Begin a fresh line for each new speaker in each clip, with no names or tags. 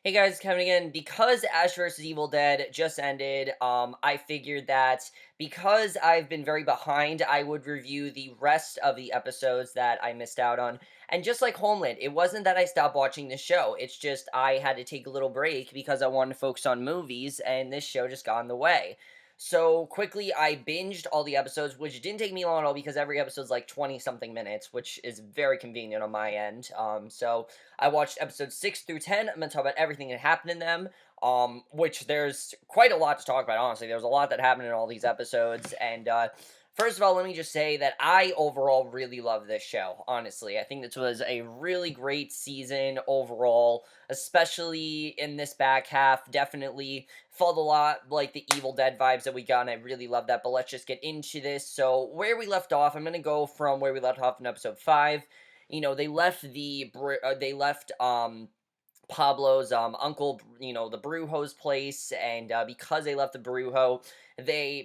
Hey guys, Kevin again. Because Ash vs. Evil Dead just ended, I figured that because I've been very behind, I would review the rest of the episodes that I missed out on. And just like Homeland, it wasn't that I stopped watching the show. It's just I had to take a little break because I wanted to focus on movies, and this show just got in the way. So quickly, I binged all the episodes, which didn't take me long at all because every episode's like 20 something minutes, which is very convenient on my end. So I watched episodes 6 through 10. I'm going to talk about everything that happened in them, which there's quite a lot to talk about, honestly. There's a lot that happened in all these episodes, and first of all, let me just say that I overall really love this show, honestly. I think this was a really great season overall, especially in this back half. Definitely felt a lot like the Evil Dead vibes that we got, and I really love that. But let's just get into this. So, where we left off, I'm going to go from where we left off in episode 5. They left Pablo's uncle, the Brujo's place, and because they left the Brujo,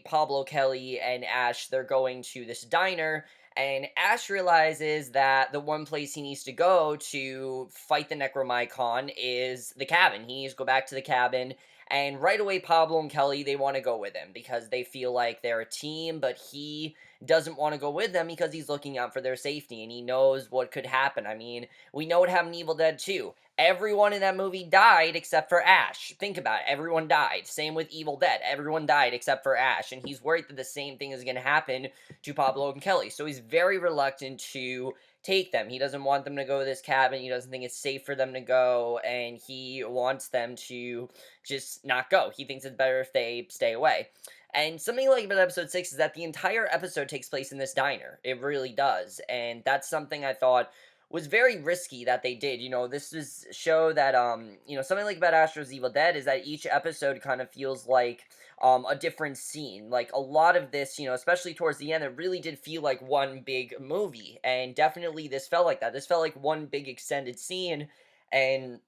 Pablo, Kelly, and Ash, they're going to this diner, and Ash realizes that the one place he needs to go to fight the Necromicon is the cabin. He needs to go back to the cabin, and right away, Pablo and Kelly, they want to go with him because they feel like they're a team, but he doesn't want to go with them because he's looking out for their safety, and he knows what could happen. I mean, we know what happened in Evil Dead 2. Everyone in that movie died except for Ash. Think about it. Everyone died. Same with Evil Dead. Everyone died except for Ash. And he's worried that the same thing is going to happen to Pablo and Kelly. So he's very reluctant to take them. He doesn't want them to go to this cabin. He doesn't think it's safe for them to go. And he wants them to just not go. He thinks it's better if they stay away. And something I like about episode 6 is that the entire episode takes place in this diner. It really does. And that's something I thought was very risky that they did. This is show that something like about Astro's Evil Dead is that each episode kind of feels like a different scene. Like a lot of this, especially towards the end, it really did feel like one big movie. And definitely this felt like that. This felt like one big extended scene, and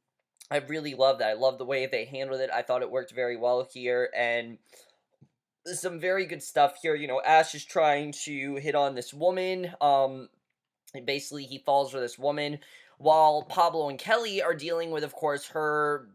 I really love that. I love the way they handled it. I thought it worked very well here, and some very good stuff here. Ash is trying to hit on this woman. Basically, he falls for this woman, while Pablo and Kelly are dealing with, of course, her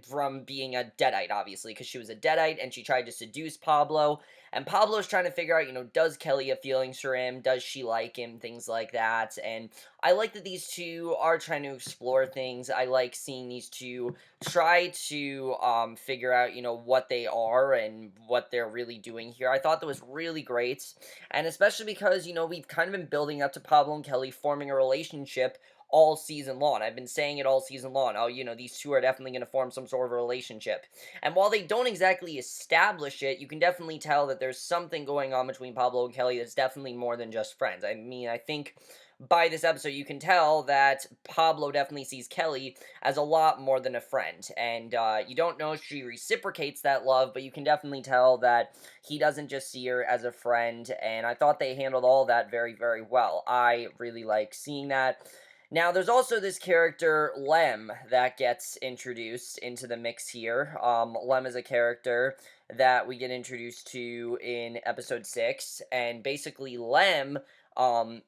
from being a Deadite, obviously, because she was a Deadite, and she tried to seduce Pablo, and Pablo's trying to figure out, does Kelly have feelings for him, does she like him, things like that, and I like that these two are trying to explore things. I like seeing these two try to, figure out, what they are and what they're really doing here. I thought that was really great, and especially because, we've kind of been building up to Pablo and Kelly forming a relationship all season long. I've been saying it all season long. Oh, these two are definitely going to form some sort of a relationship. And while they don't exactly establish it, you can definitely tell that there's something going on between Pablo and Kelly that's definitely more than just friends. I mean, I think by this episode, you can tell that Pablo definitely sees Kelly as a lot more than a friend. And you don't know if she reciprocates that love, but you can definitely tell that he doesn't just see her as a friend. And I thought they handled all that very, very well. I really like seeing that. Now, there's also this character, Lem, that gets introduced into the mix here. Lem is a character that we get introduced to in episode 6, and basically Lem, um,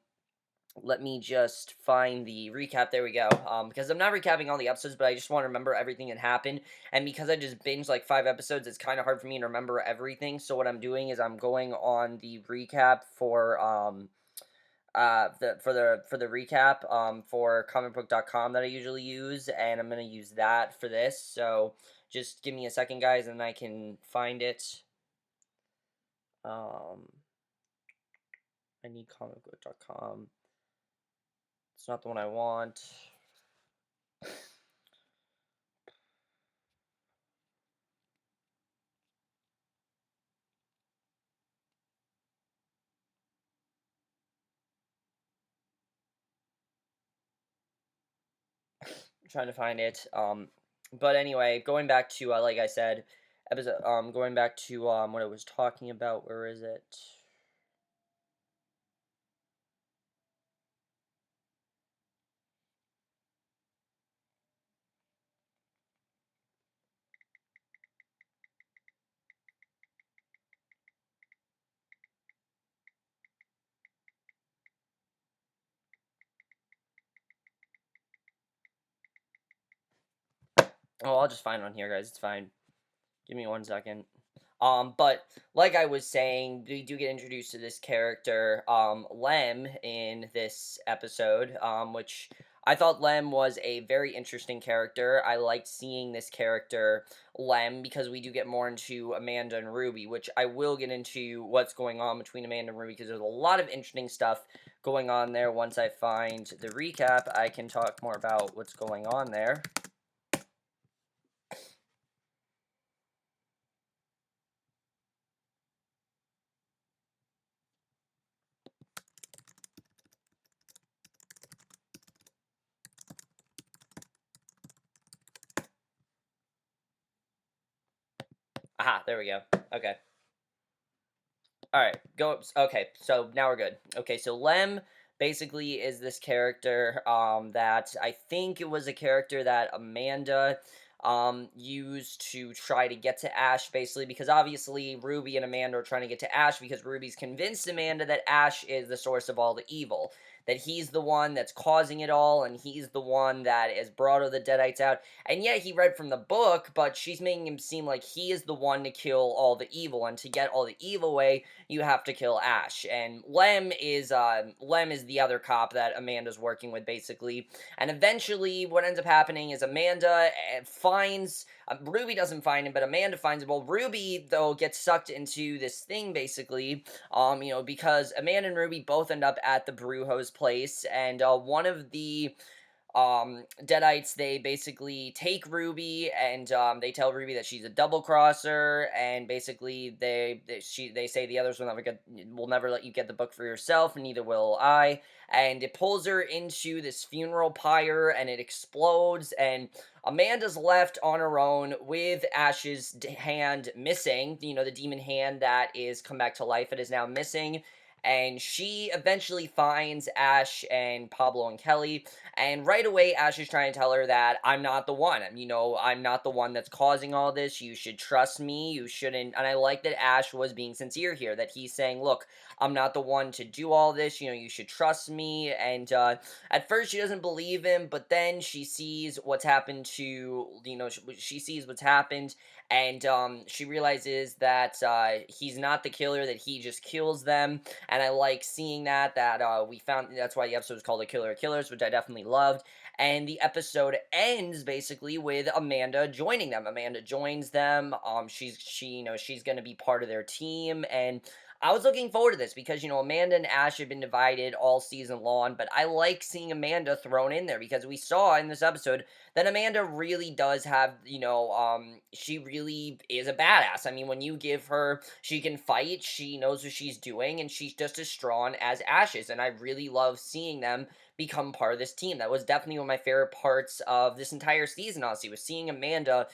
let me just find the recap. There we go. Because I'm not recapping all the episodes, but I just want to remember everything that happened. And because I just binged like 5 episodes, it's kind of hard for me to remember everything. So what I'm doing is I'm going on the recap for for the recap for comicbook.com that I usually use, and I'm gonna use that for this. So just give me a second, guys, and I can find it. Um, I need comicbook.com. It's not the one I want. I'm trying to find it. But anyway, going back to like I said, episode going back to what I was talking about. Where is it? Oh, I'll just find it on here, guys. It's fine. Give me 1 second. But like I was saying, we do get introduced to this character, Lem, in this episode, which I thought Lem was a very interesting character. I liked seeing this character, Lem, because we do get more into Amanda and Ruby, which I will get into what's going on between Amanda and Ruby, because there's a lot of interesting stuff going on there. Once I find the recap, I can talk more about what's going on there. Aha, there we go. Okay. All right, go. Okay, so now we're good. Okay, so Lem basically is this character that I think it was a character that Amanda used to try to get to Ash, basically, because obviously Ruby and Amanda are trying to get to Ash because Ruby's convinced Amanda that Ash is the source of all the evil, that he's the one that's causing it all, and he's the one that has brought all the Deadites out. And yeah, he read from the book, but she's making him seem like he is the one to kill all the evil, and to get all the evil away, you have to kill Ash. And Lem is the other cop that Amanda's working with, basically. And eventually, what ends up happening is Amanda finds Ruby doesn't find him, but Amanda finds him. Well, Ruby though gets sucked into this thing, basically. Because Amanda and Ruby both end up at the Brujo's place, and one of the Deadites, they basically take Ruby, and they tell Ruby that she's a double crosser, and basically they say the others will never let you get the book for yourself, and neither will I. And it pulls her into this funeral pyre, and it explodes, and Amanda's left on her own with Ash's hand missing. The demon hand that is come back to life. It is now missing. And she eventually finds Ash and Pablo and Kelly, and right away, Ash is trying to tell her that I'm not the one. I'm not the one that's causing all this. You should trust me. You shouldn't. And I like that Ash was being sincere here, that he's saying, look, I'm not the one to do all this. You should trust me. And at first, she doesn't believe him, but then she sees what's happened to, she sees what's happened, and she realizes that he's not the killer, that he just kills them. And I like seeing that we found, that's why the episode is called "The Killer of Killers," which I definitely loved. And the episode ends basically with Amanda joining them. Amanda joins them. She's going to be part of their team, and I was looking forward to this because Amanda and Ash have been divided all season long, but I like seeing Amanda thrown in there because we saw in this episode that Amanda really does have, she really is a badass. I mean, when you give her, she can fight, she knows what she's doing, and she's just as strong as Ash is. And I really love seeing them become part of this team. That was definitely one of my favorite parts of this entire season, honestly, was seeing Amanda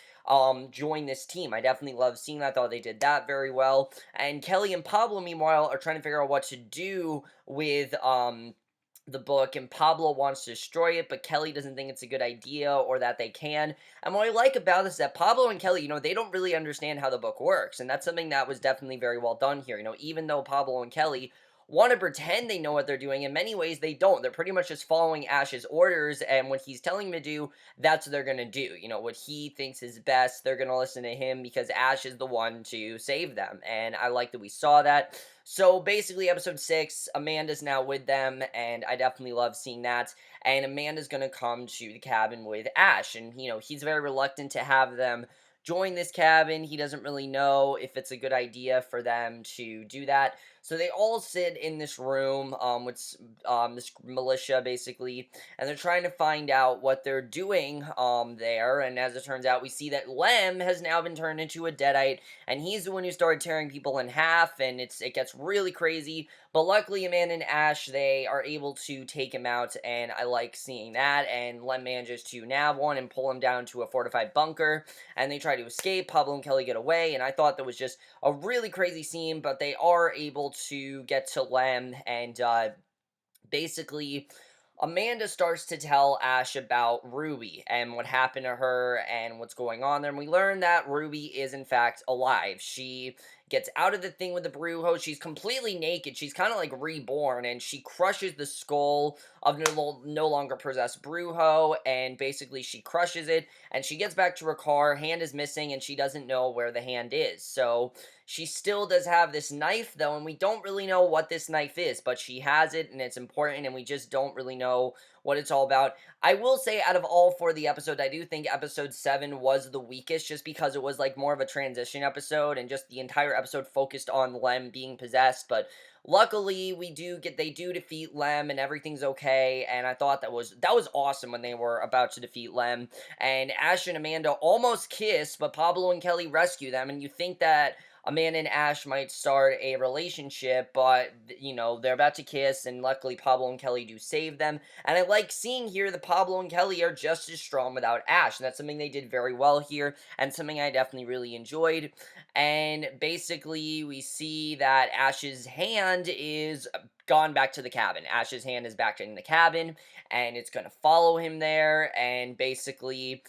join this team. I definitely love seeing that. I thought they did that very well. And Kelly and Pablo, meanwhile, are trying to figure out what to do with the book, and Pablo wants to destroy it, but Kelly doesn't think it's a good idea or that they can. And what I like about this is that Pablo and Kelly, they don't really understand how the book works, and that's something that was definitely very well done here. Even though Pablo and Kelly want to pretend they know what they're doing, in many ways they don't. They're pretty much just following Ash's orders, and what he's telling them to do, that's what they're going to do. What he thinks is best, they're going to listen to him because Ash is the one to save them. And I like that we saw that. So basically, episode 6, Amanda's now with them, and I definitely love seeing that. And Amanda's gonna come to the cabin with Ash, and he's very reluctant to have them join this cabin. He doesn't really know if it's a good idea for them to do that. So they all sit in this room with this militia, basically, and they're trying to find out what they're doing there. And as it turns out, we see that Lem has now been turned into a Deadite, and he's the one who started tearing people in half, and it gets really crazy. But luckily, Amanda and Ash, they are able to take him out, and I like seeing that. And Lem manages to nab one and pull him down to a fortified bunker, and they try to escape. Pablo and Kelly get away, and I thought that was just a really crazy scene, but they are able to get to Lem, and basically Amanda starts to tell Ash about Ruby and what happened to her and what's going on there. And we learn that Ruby is, in fact, alive. She gets out of the thing with the Brujo. She's completely naked. She's kind of like reborn, and she crushes the skull of no longer possessed Brujo, and basically she crushes it, and she gets back to her car. Hand is missing, and she doesn't know where the hand is. So she still does have this knife, though, and we don't really know what this knife is, but she has it, and it's important, and we just don't really know what it's all about. I will say, out of all four of the episodes, I do think episode 7 was the weakest, just because it was like more of a transition episode, and just the entire episode focused on Lem being possessed. But luckily, they do defeat Lem, and everything's okay. And I thought that was awesome when they were about to defeat Lem, and Ash and Amanda almost kiss, but Pablo and Kelly rescue them, and you think that Amanda and Ash might start a relationship, but they're about to kiss, and luckily Pablo and Kelly do save them. And I like seeing here that Pablo and Kelly are just as strong without Ash, and that's something they did very well here, and something I definitely really enjoyed. And basically, we see that Ash's hand is gone back to the cabin. Ash's hand is back in the cabin, and it's gonna follow him there, and basically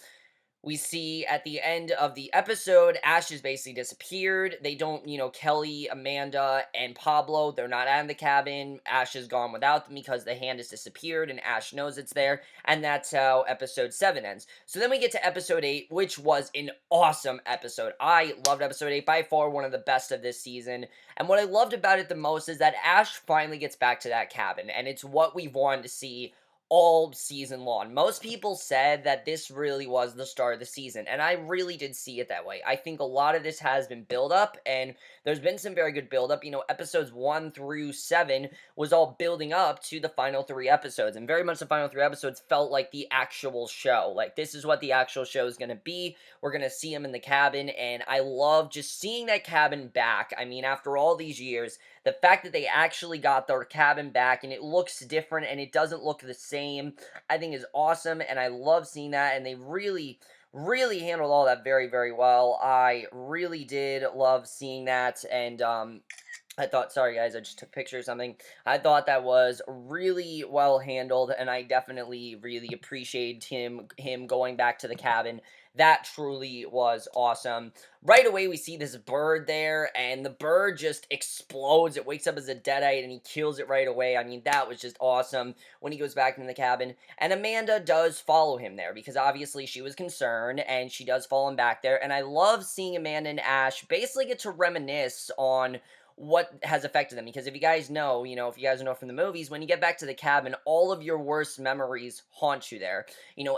we see at the end of the episode, Ash has basically disappeared. They don't, Kelly, Amanda, and Pablo, they're not out in the cabin. Ash is gone without them because the hand has disappeared and Ash knows it's there. And that's how episode 7 ends. So then we get to episode 8, which was an awesome episode. I loved episode 8, by far one of the best of this season. And what I loved about it the most is that Ash finally gets back to that cabin. And it's what we've wanted to see all season long. Most people said that this really was the start of the season, and I really did see it that way. I think a lot of this has been build up, and there's been some very good build up. Episodes 1 through 7 was all building up to the final 3 episodes, and very much the final 3 episodes felt like the actual show. Like, this is what the actual show is going to be. We're going to see him in the cabin, and I love just seeing that cabin back. I mean, after all these years, the fact that they actually got their cabin back and it looks different and it doesn't look the same, I think is awesome, and I love seeing that, and they really, really handled all that very, very well. I really did love seeing that, and I thought, sorry guys, I just took a picture of something. I thought that was really well handled, and I definitely really appreciated him going back to the cabin. That truly was awesome. Right away, we see this bird there, and the bird just explodes. It wakes up as a deadite, and he kills it right away. I mean, that was just awesome when he goes back in the cabin. And Amanda does follow him there, because obviously she was concerned, and she does follow him back there. And I love seeing Amanda and Ash basically get to reminisce on what has affected them, because if if you guys know from the movies, when you get back to the cabin, all of your worst memories haunt you there.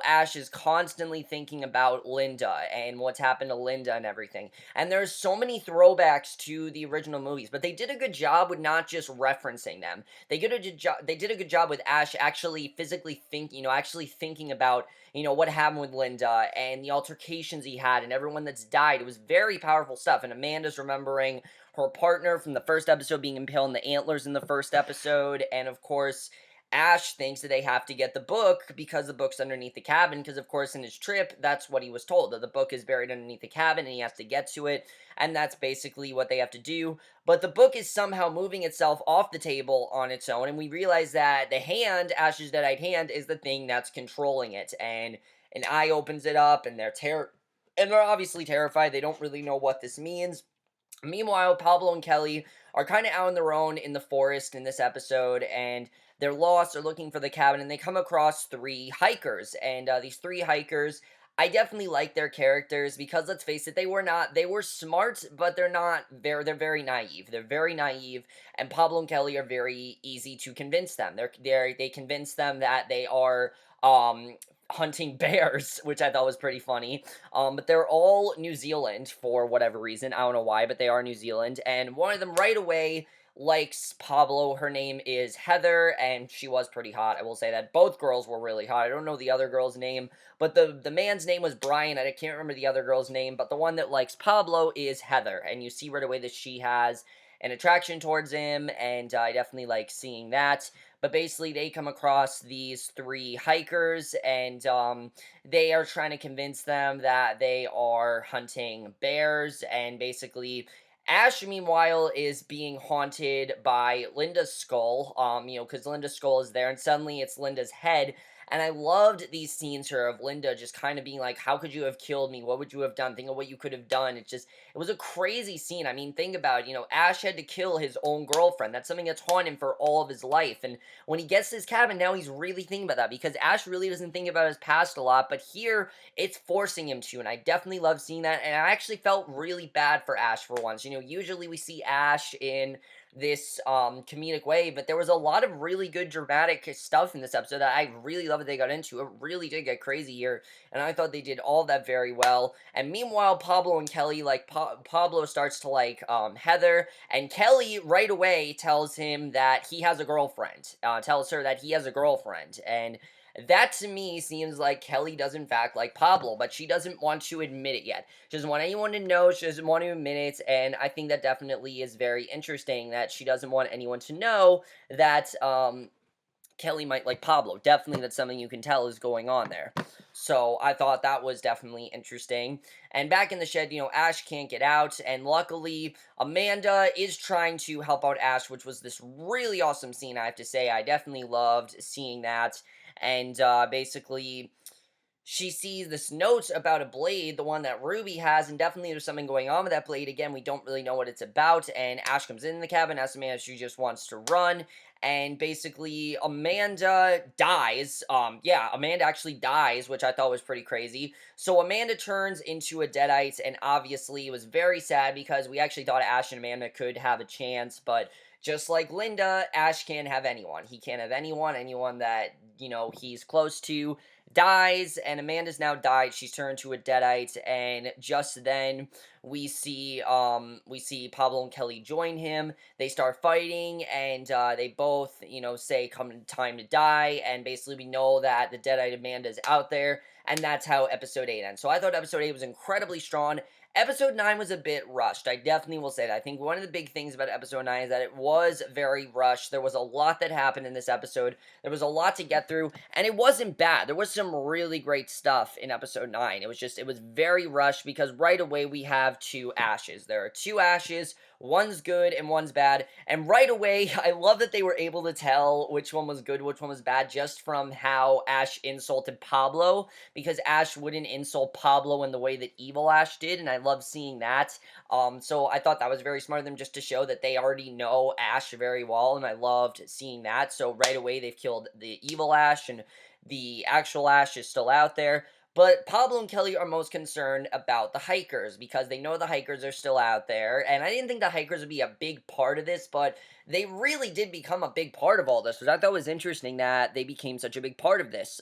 Ash is constantly thinking about Linda and what's happened to Linda and everything, and there's so many throwbacks to the original movies, but they did a good job with not just referencing them. They did a good job with Ash actually physically actually thinking about what happened with Linda and the altercations he had and everyone that's died. It was very powerful stuff, and Amanda's remembering her partner from the first episode being impaled in the antlers in the first episode, and of course, Ash thinks that they have to get the book because the book's underneath the cabin, because of course in his trip, that's what he was told, that the book is buried underneath the cabin and he has to get to it, and that's basically what they have to do. But the book is somehow moving itself off the table on its own, and we realize that the hand, Ash's deadite hand, is the thing that's controlling it, and an eye opens it up, and they're obviously terrified. They don't really know what this means. Meanwhile, Pablo and Kelly are kind of out on their own in the forest in this episode, and they're lost. They're looking for the cabin, and they come across 3 hikers. And these 3 hikers, I definitely like their characters because, let's face it, they were smart, but they're very naive. They're very naive, and Pablo and Kelly are very easy to convince them. They convince them that they are hunting bears, which I thought was pretty funny. But they're all New Zealand for whatever reason. I don't know why, but they are New Zealand. And one of them right away likes Pablo. Her name is Heather, and she was pretty hot. I will say that both girls were really hot. I don't know the other girl's name, but the man's name was Brian. I can't remember the other girl's name, but the one that likes Pablo is Heather. And you see right away that she has an attraction towards him, and I definitely like seeing that. But basically, they come across these 3 hikers, and they are trying to convince them that they are hunting bears, and basically, Ash, meanwhile, is being haunted by Linda's skull, because Linda's skull is there, and suddenly it's Linda's head, And I loved these scenes here of Linda just kind of being like, how could you have killed me? What would you have done? Think of what you could have done. It was a crazy scene. I mean, think about it. Ash had to kill his own girlfriend. That's something that's haunted him for all of his life. And when he gets to his cabin, now he's really thinking about that because Ash really doesn't think about his past a lot. But here, it's forcing him to. And I definitely love seeing that. And I actually felt really bad for Ash for once. Usually we see Ash in this comedic way, but there was a lot of really good dramatic stuff in this episode that I really love that they got into. It really did get crazy here, and I thought they did all of that very well. And meanwhile, Pablo and Kelly, like Pablo starts to like Heather, and Kelly right away tells him that he has a girlfriend. Tells her that he has a girlfriend, and that to me seems like Kelly does in fact like Pablo, but she doesn't want to admit it yet. She doesn't want anyone to know, she doesn't want to admit it, and I think that definitely is very interesting that she doesn't want anyone to know that Kelly might like Pablo. Definitely that's something you can tell is going on there. So I thought that was definitely interesting. And back in the shed, Ash can't get out, and luckily Amanda is trying to help out Ash, which was this really awesome scene, I have to say. I definitely loved seeing that. And basically she sees this note about a blade, the one that Ruby has, and definitely there's something going on with that blade. Again, we don't really know what it's about, and Ash comes in the cabin, asks Amanda if she just wants to run, and basically Amanda dies. Yeah, Amanda actually dies, which I thought was pretty crazy. So Amanda turns into a Deadite, and obviously it was very sad because we actually thought Ash and Amanda could have a chance, but just like Linda, Ash can't have anyone. He can't have anyone that, he's close to dies, and Amanda's now died. She's turned to a Deadite, and just then we see Pablo and Kelly join him. They start fighting, and they both, say come time to die, and basically we know that the Deadite Amanda is out there, and that's how episode 8 ends. So I thought episode 8 was incredibly strong. Episode 9 was a bit rushed. I definitely will say that. I think one of the big things about episode 9 is that it was very rushed. There was a lot that happened in this episode. There was a lot to get through, and it wasn't bad. There was some really great stuff in episode 9. It was very rushed because right away we have two Ashes. There are two Ashes. One's good and one's bad. And right away, I love that they were able to tell which one was good, which one was bad, just from how Ash insulted Pablo, because Ash wouldn't insult Pablo in the way that evil Ash did, and I love seeing that. So I thought that was very smart of them just to show that they already know Ash very well, and I loved seeing that. So right away they've killed the evil Ash, and the actual Ash is still out there. But Pablo and Kelly are most concerned about the hikers because they know the hikers are still out there. And I didn't think the hikers would be a big part of this, but they really did become a big part of all this. Which I thought was interesting that they became such a big part of this.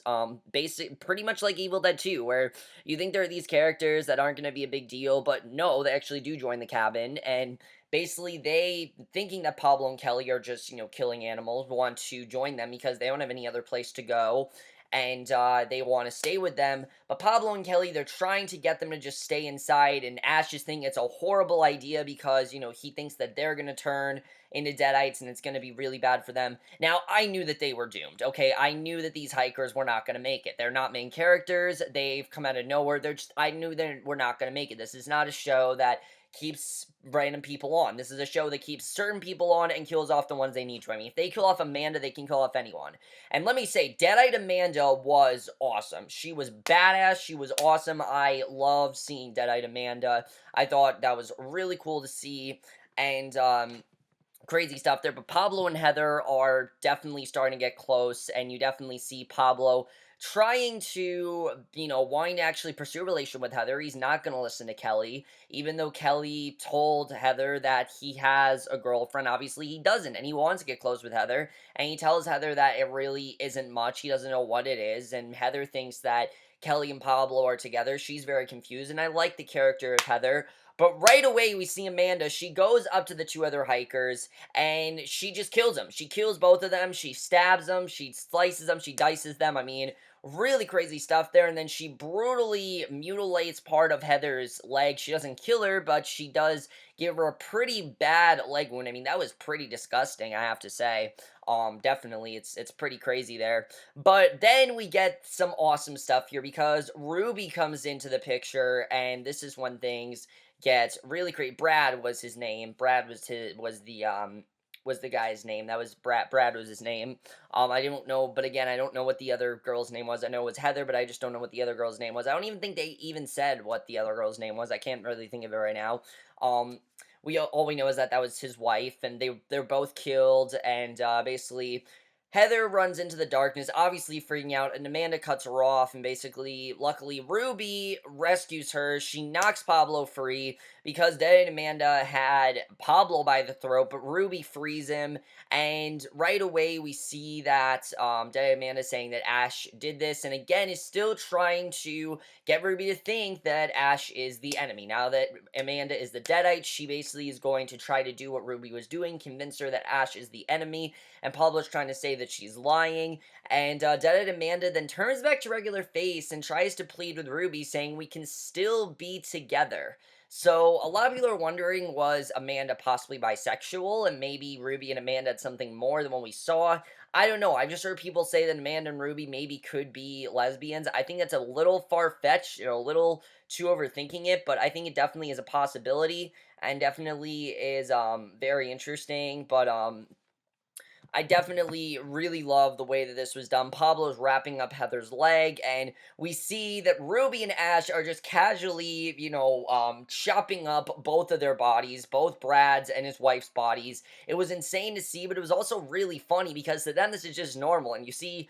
Pretty much like Evil Dead 2, where you think there are these characters that aren't going to be a big deal, but no, they actually do join the cabin. And basically they, thinking that Pablo and Kelly are just, killing animals, want to join them because they don't have any other place to go, and they want to stay with them. But Pablo and Kelly, they're trying to get them to just stay inside, and Ash just thinks it's a horrible idea because, he thinks that they're going to turn into Deadites, and it's going to be really bad for them. Now, I knew that they were doomed, okay? I knew that these hikers were not going to make it. They're not main characters. They've come out of nowhere. I knew they were not going to make it. This is not a show that keeps random people on. This is a show that keeps certain people on and kills off the ones they need to. I mean, if they kill off Amanda, they can kill off anyone. And let me say, Deadite Amanda was awesome. She was badass. She was awesome. I love seeing Deadite Amanda. I thought that was really cool to see. And, crazy stuff there. But Pablo and Heather are definitely starting to get close, and you definitely see Pablo trying to, wanting to actually pursue a relationship with Heather. He's not going to listen to Kelly, even though Kelly told Heather that he has a girlfriend. Obviously, he doesn't, and he wants to get close with Heather, and he tells Heather that it really isn't much. He doesn't know what it is, and Heather thinks that Kelly and Pablo are together. She's very confused, and I like the character of Heather. But right away, we see Amanda. She goes up to the two other hikers, and she just kills them. She kills both of them. She stabs them. She slices them. She dices them. I mean, really crazy stuff there. And then she brutally mutilates part of Heather's leg. She doesn't kill her, but she does give her a pretty bad leg wound. I mean, that was pretty disgusting, I have to say. Definitely, it's pretty crazy there. But then we get some awesome stuff here because Ruby comes into the picture, and this is when things gets really great. Brad was his name. Brad was the was the guy's name. That was Brad. Brad was his name. I don't know, but again, I don't know what the other girl's name was. I know it was Heather, but I just don't know what the other girl's name was. I don't even think they even said what the other girl's name was. I can't really think of it right now. Um, we all we know is that that was his wife, and they're both killed, and basically. Heather runs into the darkness, obviously freaking out, and Amanda cuts her off, and basically, luckily, Ruby rescues her. She knocks Pablo free, because Dead and Amanda had Pablo by the throat, but Ruby frees him, and right away we see that Dead and Amanda saying that Ash did this, and again is still trying to get Ruby to think that Ash is the enemy. Now that Amanda is the Deadite, she basically is going to try to do what Ruby was doing, convince her that Ash is the enemy, and Pablo's trying to say that she's lying, and Deadite Amanda then turns back to regular face and tries to plead with Ruby, saying we can still be together. So, a lot of people are wondering, was Amanda possibly bisexual, and maybe Ruby and Amanda had something more than what we saw? I don't know. I've just heard people say that Amanda and Ruby maybe could be lesbians. I think that's a little far-fetched, a little too overthinking it, but I think it definitely is a possibility, and definitely is, very interesting, but, I definitely really love the way that this was done. Pablo's wrapping up Heather's leg, and we see that Ruby and Ash are just casually, chopping up both of their bodies, both Brad's and his wife's bodies. It was insane to see, but it was also really funny because to them this is just normal. And you see,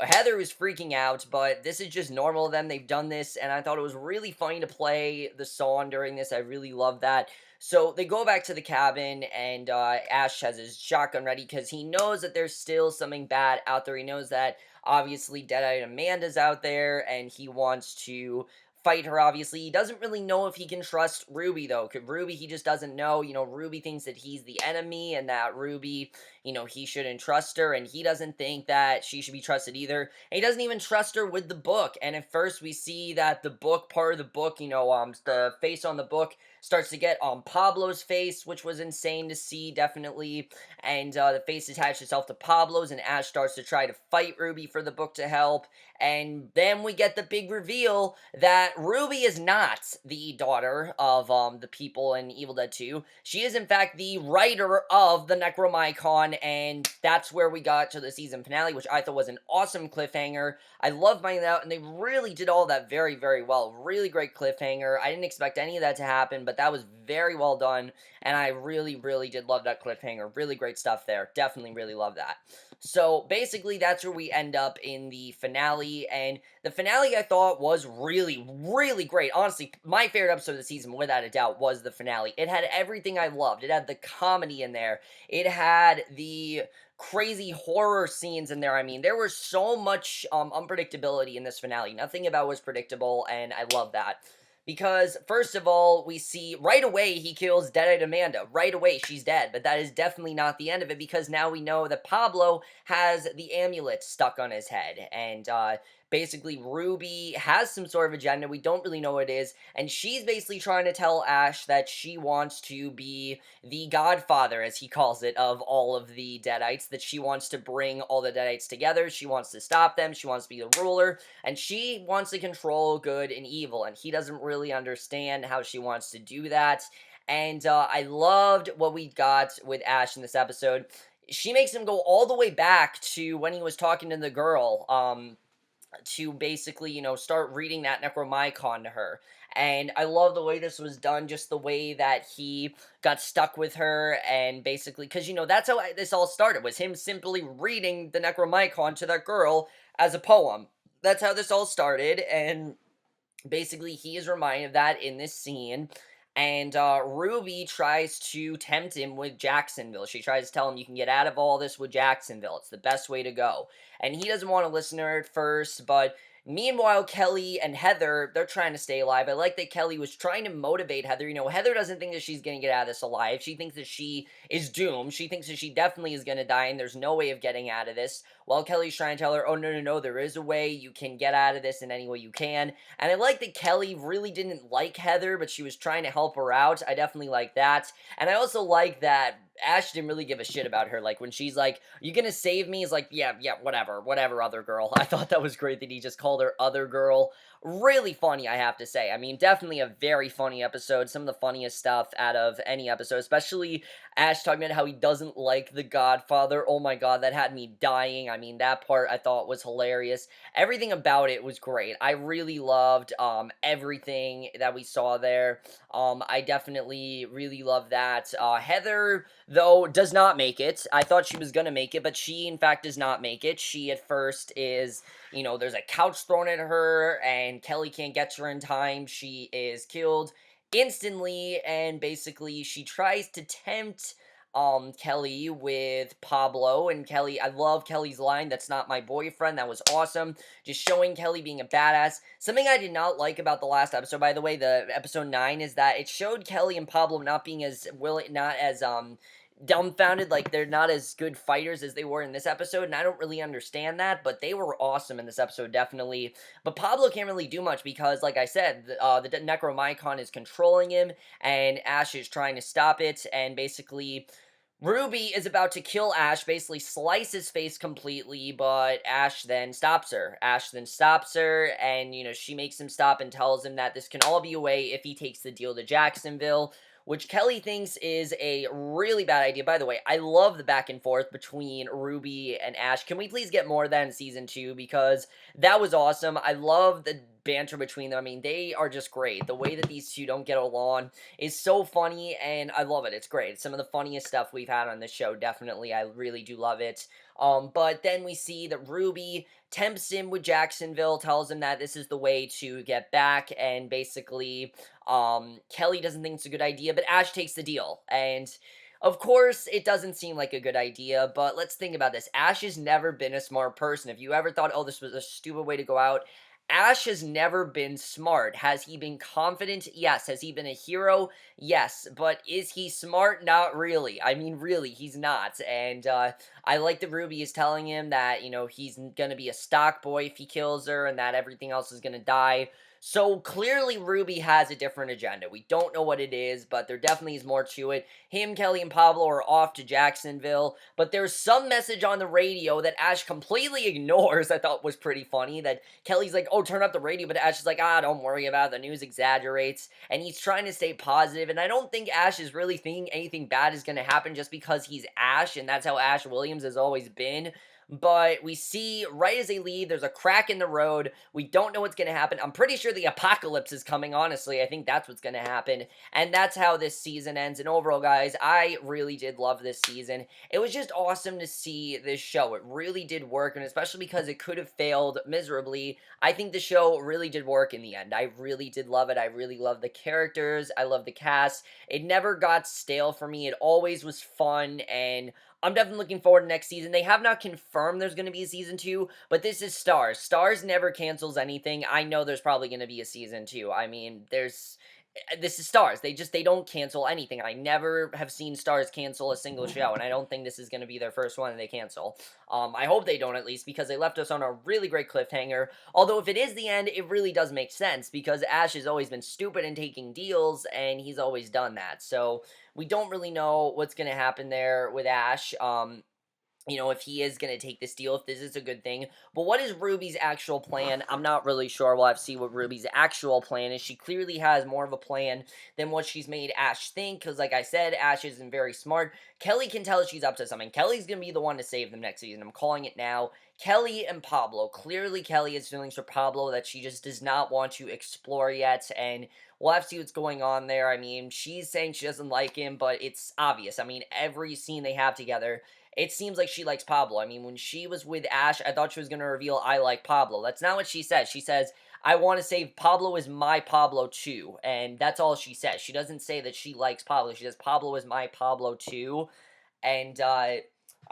Heather was freaking out, but this is just normal to them. They've done this, and I thought it was really funny to play the song during this. I really love that. So they go back to the cabin, and Ash has his shotgun ready because he knows that there's still something bad out there. He knows that obviously Deadite Amanda's out there, and he wants to fight her. Obviously, he doesn't really know if he can trust Ruby though. Cause Ruby, he just doesn't know. Ruby thinks that he's the enemy, and that Ruby, he shouldn't trust her, and he doesn't think that she should be trusted either. And he doesn't even trust her with the book. And at first, we see that the book, part of the book, the face on the book starts to get on Pablo's face, which was insane to see, definitely. And the face attached itself to Pablo's, and Ash starts to try to fight Ruby for the book to help. And then we get the big reveal that Ruby is not the daughter of the people in Evil Dead 2. She is, in fact, the writer of the Necromicon, and that's where we got to the season finale, which I thought was an awesome cliffhanger. I love finding out, and they really did all that very, very well. Really great cliffhanger. I didn't expect any of that to happen, but that was very well done, and I really, really did love that cliffhanger. Really great stuff there. Definitely really love that. So, basically, that's where we end up in the finale, and the finale I thought was really, really great. Honestly, my favorite episode of the season, without a doubt, was the finale. It had everything I loved. It had the comedy in there. It had the crazy horror scenes in there. I mean, there was so much unpredictability in this finale. Nothing about it was predictable, and I love that. Because, first of all, we see right away he kills Deadite Amanda. Right away, she's dead. But that is definitely not the end of it, because now we know that Pablo has the amulet stuck on his head. And, basically, Ruby has some sort of agenda. We don't really know what it is. And she's basically trying to tell Ash that she wants to be the godfather, as he calls it, of all of the Deadites. That she wants to bring all the Deadites together. She wants to stop them. She wants to be the ruler. And she wants to control good and evil. And he doesn't really understand how she wants to do that. And I loved what we got with Ash in this episode. She makes him go all the way back to when he was talking to the girl, to basically, start reading that Necromicon to her. And I love the way this was done, just the way that he got stuck with her, and basically, because, that's how this all started, was him simply reading the Necromicon to that girl as a poem. That's how this all started, and basically he is reminded of that in this scene. And Ruby tries to tempt him with Jacksonville. She tries to tell him, you can get out of all this with Jacksonville. It's the best way to go. And he doesn't want to listen to her at first, but meanwhile, Kelly and Heather, they're trying to stay alive. I like that Kelly was trying to motivate Heather. Heather doesn't think that she's going to get out of this alive. She thinks that she is doomed. She thinks that she definitely is going to die, and there's no way of getting out of this. While Kelly's trying to tell her, oh, no, no, no, there is a way. You can get out of this in any way you can. And I like that Kelly really didn't like Heather, but she was trying to help her out. I definitely like that. And I also like that Ash didn't really give a shit about her. Like, when she's like, you gonna save me? He's like, yeah, whatever, other girl. I thought that was great that he just called her other girl. really funny, I have to say. I mean, definitely a very funny episode. Some of the funniest stuff out of any episode, especially Ash talking about how he doesn't like The Godfather. Oh my god, that had me dying. I mean, that part I thought was hilarious. Everything about it was great. I really loved everything that we saw there. I definitely really love that. Heather, though, does not make it. I thought she was gonna make it, but she, in fact, does not make it. She, at first, is, there's a couch thrown at her, and Kelly can't get to her in time. She is killed instantly, and basically, she tries to tempt Kelly with Pablo. And Kelly, I love Kelly's line, "That's not my boyfriend." That was awesome, just showing Kelly being a badass. Something I did not like about the last episode, by the way, the episode 9, is that it showed Kelly and Pablo not being as willing, not as dumbfounded, like they're not as good fighters as they were in this episode, and I don't really understand that, but they were awesome in this episode, definitely. But Pablo can't really do much because, like I said, the Necromicon is controlling him, and Ash is trying to stop it, and basically Ruby is about to kill Ash, basically slice his face completely, but Ash then stops her. Ash then stops her, and, she makes him stop and tells him that this can all be away if he takes the deal to Jacksonville, which Kelly thinks is a really bad idea. By the way, I love the back and forth between Ruby and Ash. Can we please get more of that in Season 2? Because that was awesome. I love the banter between them. I mean, they are just great. The way that these two don't get along is so funny, and I love it. It's great. It's some of the funniest stuff we've had on this show, definitely. I really do love it. But then we see that Ruby tempts him with Jacksonville, tells him that this is the way to get back, and basically, Kelly doesn't think it's a good idea, but Ash takes the deal, and of course, it doesn't seem like a good idea, but let's think about this. Ash has never been a smart person. If you ever thought, oh, this was a stupid way to go out, Ash has never been smart. Has he been confident? Yes. Has he been a hero? Yes. But is he smart? Not really. I mean, really, he's not. And I like that Ruby is telling him that, he's going to be a stock boy if he kills her and that everything else is going to die. So clearly Ruby has a different agenda. We don't know what it is, but there definitely is more to it. Him, Kelly, and Pablo are off to Jacksonville, but there's some message on the radio that Ash completely ignores. I thought was pretty funny, that Kelly's like, oh, turn up the radio, but Ash is like, don't worry about it. The news exaggerates, and he's trying to stay positive, and I don't think Ash is really thinking anything bad is going to happen just because he's Ash, and that's how Ash Williams has always been. But we see right as they leave, there's a crack in the road. We don't know what's going to happen. I'm pretty sure the apocalypse is coming, honestly. I think that's what's going to happen. And that's how this season ends. And overall, guys, I really did love this season. It was just awesome to see this show. It really did work, and especially because it could have failed miserably, I think the show really did work in the end. I really did love it. I really loved the characters. I loved the cast. It never got stale for me. It always was fun, and I'm definitely looking forward to next season. They have not confirmed there's going to be a season 2, but this is Stars. Stars never cancels anything. I know there's probably going to be a season 2. I mean, this is Stars. They don't cancel anything. I never have seen Stars cancel a single show, and I don't think this is going to be their first one that they cancel. I hope they don't, at least, because they left us on a really great cliffhanger. Although if it is the end, it really does make sense, because Ash has always been stupid in taking deals, and he's always done that. So we don't really know what's going to happen there with Ash. If he is going to take this deal, if this is a good thing. But what is Ruby's actual plan? I'm not really sure. We'll have to see what Ruby's actual plan is. She clearly has more of a plan than what she's made Ash think, because like I said, Ash isn't very smart. Kelly can tell she's up to something. Kelly's going to be the one to save them next season. I'm calling it now. Kelly and Pablo. Clearly, Kelly has feelings for Pablo that she just does not want to explore yet, and we'll have to see what's going on there. I mean, she's saying she doesn't like him, but it's obvious. I mean, every scene they have together, it seems like she likes Pablo. I mean, when she was with Ash, I thought she was going to reveal, I like Pablo. That's not what she says. She says, I want to say Pablo is my Pablo too. And that's all she says. She doesn't say that she likes Pablo. She says, Pablo is my Pablo too. And I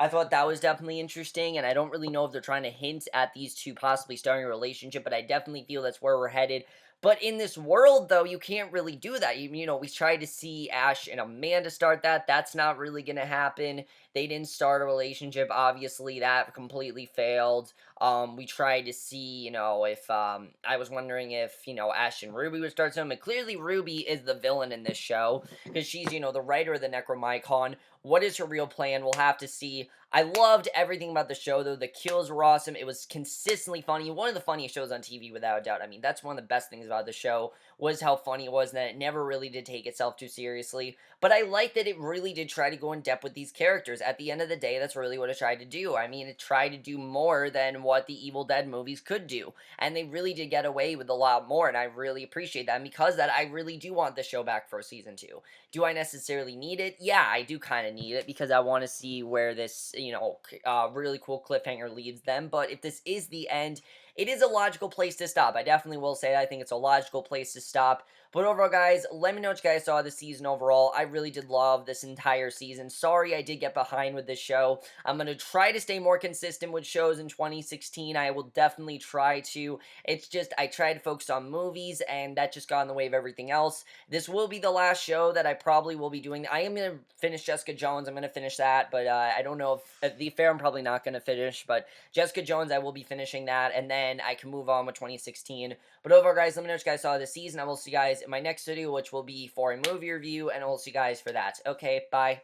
thought that was definitely interesting. And I don't really know if they're trying to hint at these two possibly starting a relationship, but I definitely feel that's where we're headed. But in this world, though, you can't really do that. We tried to see Ash and Amanda start that. That's not really going to happen. They didn't start a relationship, obviously. That completely failed. We tried to see, if I was wondering if, Ash and Ruby would start something. But clearly, Ruby is the villain in this show because she's, the writer of the Necromicon. What is her real plan? We'll have to see. I loved everything about the show, though. The kills were awesome. It was consistently funny. One of the funniest shows on TV, without a doubt. I mean, that's one of the best things about the show was how funny it was and that it never really did take itself too seriously. But I like that it really did try to go in depth with these characters. At the end of the day, that's really what it tried to do. I mean, it tried to do more than what the Evil Dead movies could do. And they really did get away with a lot more, and I really appreciate that. And because of that, I really do want the show back for season 2. Do I necessarily need it? Yeah, I do kind of need it because I want to see where this, really cool cliffhanger leads them. But if this is the end, it is a logical place to stop. I definitely will say that. I think it's a logical place to stop. But overall, guys, let me know what you guys saw this season overall. I really did love this entire season. Sorry I did get behind with this show. I'm going to try to stay more consistent with shows in 2016. I will definitely try to. It's just, I try to focus on movies, and that just got in the way of everything else. This will be the last show that I probably will be doing. I am going to finish Jessica Jones. I'm going to finish that, but I don't know if The Affair I'm probably not going to finish, but Jessica Jones, I will be finishing that, and then I can move on with 2016. But overall, guys, let me know what you guys saw this season. I will see you guys in my next video, which will be for a movie review, and I will see you guys for that. Okay, bye.